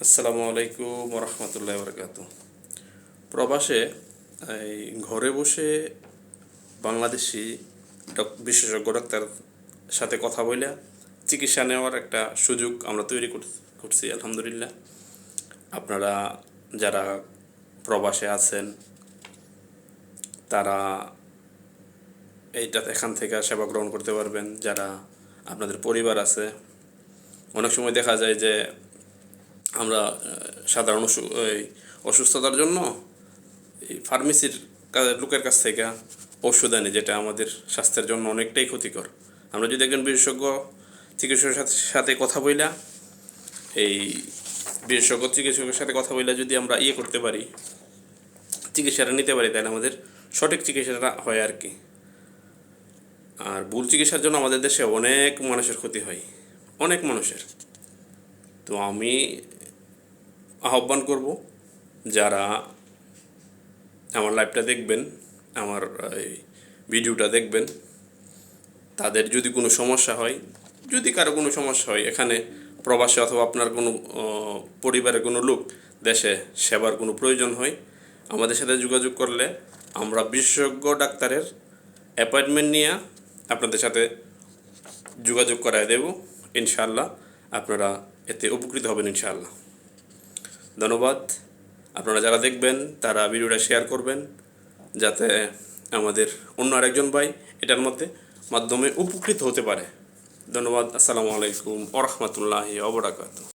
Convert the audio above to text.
আসসালামু আলাইকুম রহমতুল্লাহ বরকাত। প্রবাসে এই ঘরে বসে বাংলাদেশি বিশেষজ্ঞ ডাক্তার সাথে কথা বলে চিকিৎসা নেওয়ার একটা সুযোগ আমরা তৈরি করছি আলহামদুলিল্লাহ। আপনারা যারা প্রবাসে আছেন তারা এখান থেকে সেবা গ্রহণ করতে পারবেন। যারা আপনাদের পরিবার আছে, অনেক সময় দেখা যায় যে আমরা সাধারণ অসুস্থতার জন্য এই ফার্মেসির লোকের কাছ থেকে ওষুধ আনি, যেটা আমাদের স্বাস্থ্যের জন্য অনেকটাই ক্ষতিকর। আমরা যদি একজন বিশেষজ্ঞ চিকিৎসকের সাথে কথা বইলা এই বিশেষজ্ঞ চিকিৎসকের সাথে কথা বইলা যদি আমরা করতে পারি, চিকিৎসাটা নিতে পারি, তাহলে আমাদের সঠিক চিকিৎসাটা হয় আর কি। আর ভুল চিকিৎসার জন্য আমাদের দেশে অনেক মানুষের ক্ষতি হয়, অনেক মানুষের। তো আমি আহ্বান করব, যারা আমার লাইভটা দেখবেন, আমার এই ভিডিওটা দেখবেন, তাদের যদি কোনো সমস্যা হয়, যদি কারো কোনো সমস্যা হয় এখানে প্রবাসে অথবা আপনার কোনো পরিবারের কোনো লোক দেশে সেবার কোনো প্রয়োজন হয়, আমাদের সাথে যোগাযোগ করলে আমরা বিশেষজ্ঞ ডাক্তারের অ্যাপয়েন্টমেন্ট নিয়ে আপনাদের সাথে যোগাযোগ করায় দেব। ইনশাআল্লাহ আপনারা এতে উপকৃত হবেন ইনশাআল্লাহ। ধন্যবাদ। আপনারা যারা দেখবেন তারা ভিডিওটা শেয়ার করবেন, যাতে আমাদের অন্য আরেকজন ভাই এটার মাধ্যমে উপকৃত হতে পারে। ধন্যবাদ। আসসালামু আলাইকুম ওয়া রাহমাতুল্লাহি ওয়া বারাকাতুহু।